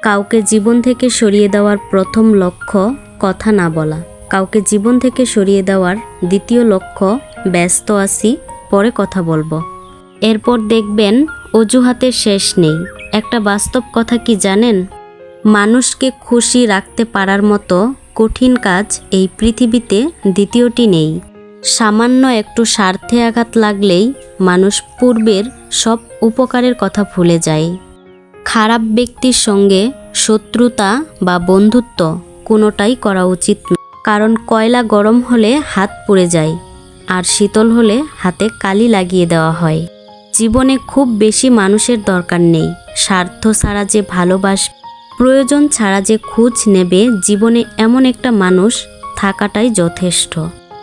কাউকে জীবন থেকে সরিয়ে দেওয়ার প্রথম লক্ষ্য কথা না বলা। কাউকে জীবন থেকে সরিয়ে দেওয়ার দ্বিতীয় লক্ষ্য ব্যস্ত আছি, পরে কথা বলবো। এরপর দেখবেন অজুহাতের শেষ নেই। একটা বাস্তব কথা কি জানেন? মানুষকে খুশি রাখতে পারার মতো কঠিন কাজ এই পৃথিবীতে দ্বিতীয়টি নেই। সামান্য একটু স্বার্থে আঘাত লাগলেই মানুষ পূর্বের সব উপকারের কথা ভুলে যায়। খারাপ ব্যক্তির সঙ্গে শত্রুতা বা বন্ধুত্ব কোনোটাই করা উচিত না, কারণ কয়লা গরম হলে হাত পুড়ে যায়, আর শীতল হলে হাতে কালি লাগিয়ে দেওয়া হয়। জীবনে খুব বেশি মানুষের দরকার নেই। স্বার্থ ছাড়া যে ভালোবাসবে, প্রয়োজন ছাড়া যে খোঁজ নেবে, জীবনে এমন একটা মানুষ থাকাটাই যথেষ্ট।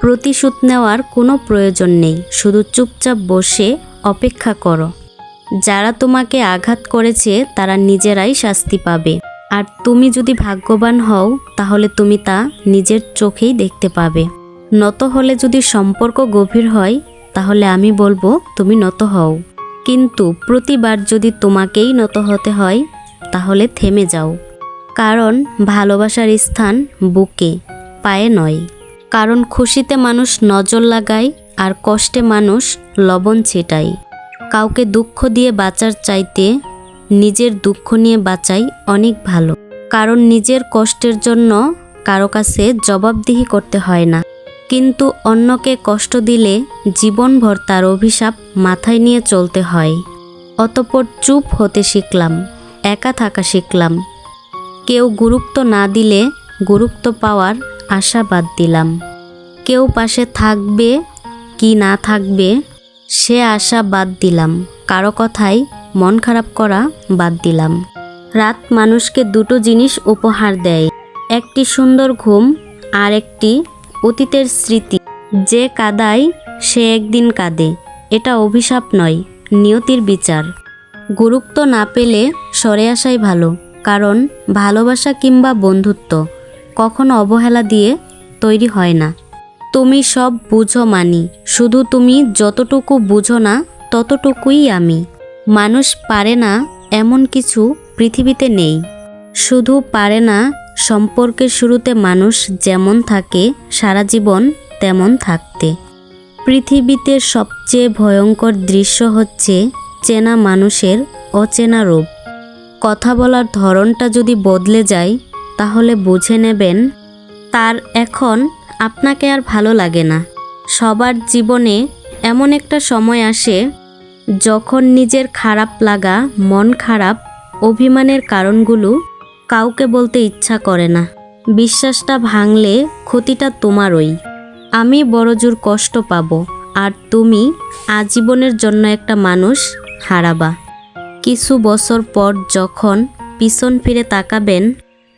প্রতিশোধ নেওয়ার কোনো প্রয়োজন নেই, শুধু চুপচাপ বসে অপেক্ষা করো। যারা তোমাকে আঘাত করেছে তারা নিজেরাই শাস্তি পাবে, আর তুমি যদি ভাগ্যবান হও তাহলে তুমি তা নিজের চোখেই দেখতে পাবে। নত হলে যদি সম্পর্ক গভীর হয় তাহলে আমি বলবো তুমি নত হও, কিন্তু প্রতিবার যদি তোমাকেই নত হতে হয় তাহলে থেমে যাও। কারণ ভালোবাসার স্থান বুকে, পায়ে নয়। কারণ খুশিতে মানুষ নজর লাগায়, আর কষ্টে মানুষ লবণ ছিটায়। কাউকে দুঃখ দিয়ে বাঁচার চাইতে নিজের দুঃখ নিয়ে বাঁচাই অনেক ভালো। কারণ নিজের কষ্টের জন্য কারো কাছে জবাবদিহি করতে হয় না, কিন্তু অন্যকে কষ্ট দিলে জীবনভর তার অভিশাপ মাথায় নিয়ে চলতে হয়। অতঃপর চুপ হতে শিখলাম, একা থাকা শিখলাম। কেউ গুরুত্ব না দিলে গুরুত্ব পাওয়ার আশা বাদ দিলাম। কেউ পাশে থাকবে কি না থাকবে সে আশা বাদ দিলাম। কারো কথায় মন খারাপ করা বাদ দিলাম। রাত মানুষকে দুটো জিনিস উপহার দেয়, একটি সুন্দর ঘুম আর একটি অতীতের স্মৃতি। যে কাঁদায় সে একদিন কাঁদে, এটা অভিশাপ নয়, নিয়তির বিচার। গুরুত্ব না পেলে সরে আসাই ভালো, কারণ ভালোবাসা কিংবা বন্ধুত্ব কখনো অবহেলা দিয়ে তৈরি হয় না। তুমি সব বুঝো মানি, শুধু তুমি যতটুকু বুঝো না ততটুকুই আমি। মানুষ পারে না এমন কিছু পৃথিবীতে নেই, শুধু পারে না সম্পর্কের শুরুতে মানুষ যেমন থাকে সারা জীবন তেমন থাকতে। পৃথিবীতে সবচেয়ে ভয়ঙ্কর দৃশ্য হচ্ছে চেনা মানুষের অচেনা রূপ। কথা বলার ধরনটা যদি বদলে যায় তাহলে বুঝে নেবেন তার এখন আপনাকে আর ভালো লাগে না। সবার জীবনে এমন একটা সময় আসে যখন নিজের খারাপ লাগা, মন খারাপ, অভিমানের কারণগুলো কাউকে বলতে ইচ্ছা করে না। বিশ্বাসটা ভাঙলে ক্ষতিটা তোমারই। আমি বড়জোর কষ্ট পাবো, আর তুমি আজীবনের জন্য একটা মানুষ হারাবা। কিছু বছর পর যখন পিছন ফিরে তাকাবেন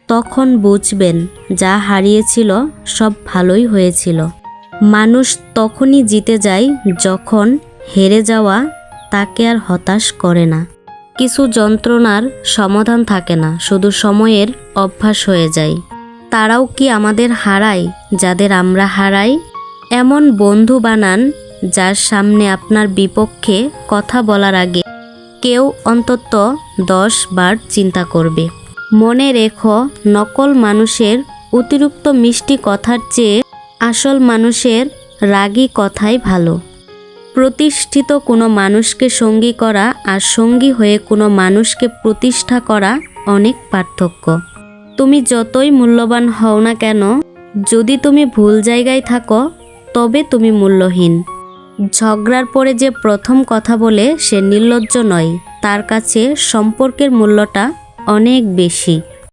তখন বুঝবেন যা হারিয়েছিল সব ভালোই হয়েছিল। মানুষ তখনই জিতে যায় যখন হেরে যাওয়া তাকে আর হতাশ করে না। কিছু যন্ত্রণার সমাধান থাকে না, শুধু সময়ের অভ্যাস হয়ে যায়। তারাও কি আমাদের হারায় যাদের আমরা হারাই? এমন বন্ধু বানান যার সামনে আপনার বিপক্ষে কথা বলার আগে কেউ অন্তত 10 বার চিন্তা করবে। মনে রেখো, নকল মানুষের অতিরিক্ত মিষ্টি কথার চেয়ে আসল মানুষের রাগী কথাই ভালো। প্রতিষ্ঠিত কোনো মানুষকে সঙ্গী করা আর সঙ্গী হয়ে কোনো মানুষকে প্রতিষ্ঠা করা অনেক পার্থক্য। তুমি যতই মূল্যবান হও না কেন, যদি তুমি ভুল জায়গায় থাকো তবে তুমি মূল্যহীন। ঝগড়ার পরে যে প্রথম কথা বলে সে নির্লজ্জ নয়, তার কাছে সম্পর্কের মূল্যটা অনেক বেশি।